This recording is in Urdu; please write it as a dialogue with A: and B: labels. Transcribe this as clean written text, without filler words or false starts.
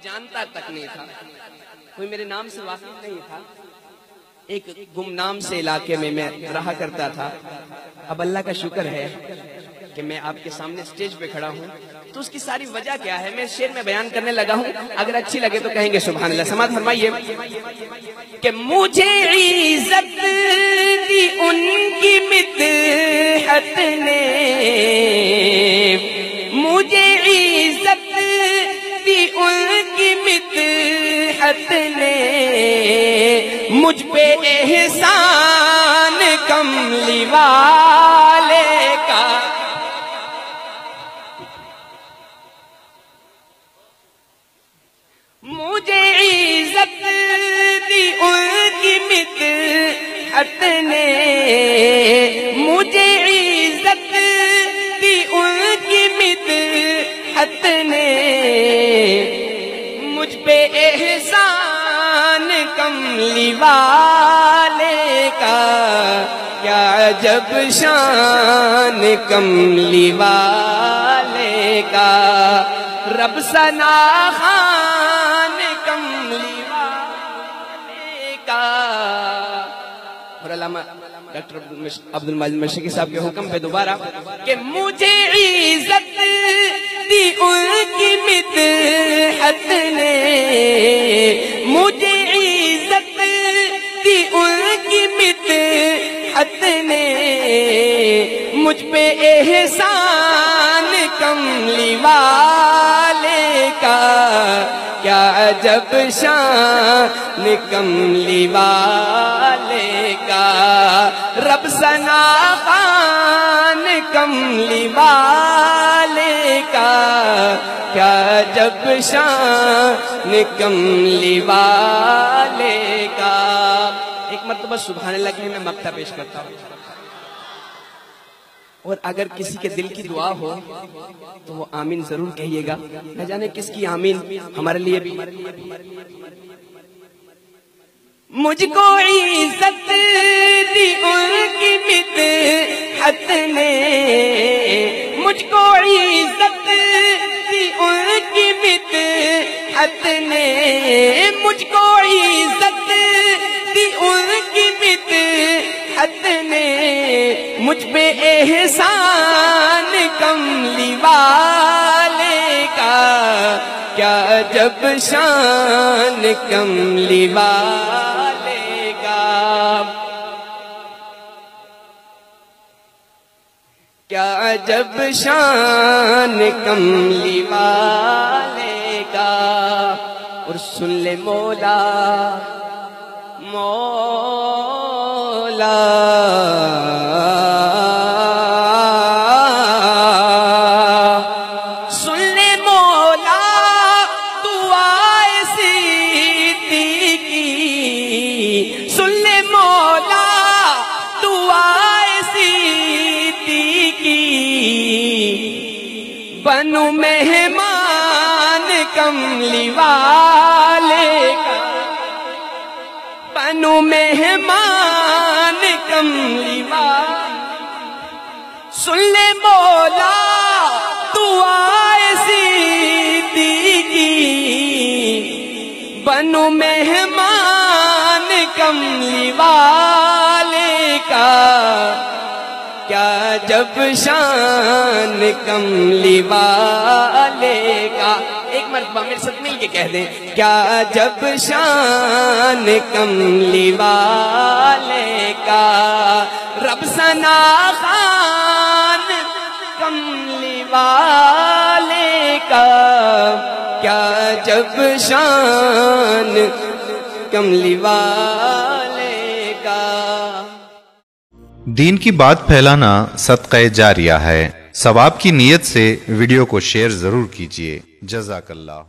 A: جانتا تک نہیں تھا، کوئی میرے نام سے واقف نہیں تھا، ایک گمنام سے علاقے میں رہا کرتا تھا۔ اب اللہ کا شکر ہے کہ میں آپ کے سامنے سٹیج پہ کھڑا ہوں، تو اس کی ساری وجہ کیا ہے میں شعر میں بیان کرنے لگا ہوں، اگر اچھی لگے تو کہیں گے سبحان اللہ۔ سماعت فرمائیے کہ مجھے عزت دی ان کی مدحت نے، مجھے عزت دی ان کی مدحت نے، مجھ پہ احسان کملی والے کا، مجھے عزت دی ان کی مدحت نے، مجھے عزت دی ان کی مدحت نے، مجھ پہ احسان کملی والے کا، کیا عجب شان کملی والے کا، رب ثنا خان کملی والے کا۔ اور علامہ ڈاکٹر عبد المجید مشرقی صاحب کے حکم پہ دوبارہ کہ مجھے عزت دی ان کی مدحت نے، مجھے عزت دی ان کی مدحت نے، مجھ پہ احسان کملی والے کا، کیا عجب شان کملی والے کا، رب ثنا خان کملی والے کا، کیا عجب شان کملی والے کا۔ ایک مرتبہ سبحان اللہ کے میں مقطع پیش کرتا ہوں، اور اگر کسی کے دل کی دعا ہو تو وہ آمین ضرور کہیے گا، نہ جانے کس کی آمین ہمارے لیے بھی۔ مجھ کو عزت دی ان کی مدحت نے، مجھ کو عزت دی ان کی مدحت نے، مجھ کو عزت دی ان کی مدحت نے، مجھ پہ احسان کملی والے کا، کیا عجب شان کملی والے کا، کیا عجب شان کملی والے کا۔ اور سن لے مولا مولا سن لے مولا دعائے سیدی کی، سن لے مولا دعائے سیدی کی، بنو مہمان کملی والے کا، بنو مہمان کملی والے، سن لے مولا دعائے سیدی کی، بنو مہمان کملی والے کا، کیا عجب شان کملی والے کا۔ ایک مرتبہ میرے ساتھ مل کے کہہ دیں، کیا عجب شان کملی والے کا، رب ثنا خان کملی والے کا، کیا عجب شان کملی والے کا۔
B: دین کی بات پھیلانا صدقہ جاریہ ہے، ثواب کی نیت سے ویڈیو کو شیئر ضرور کیجیے۔ جزاک اللہ۔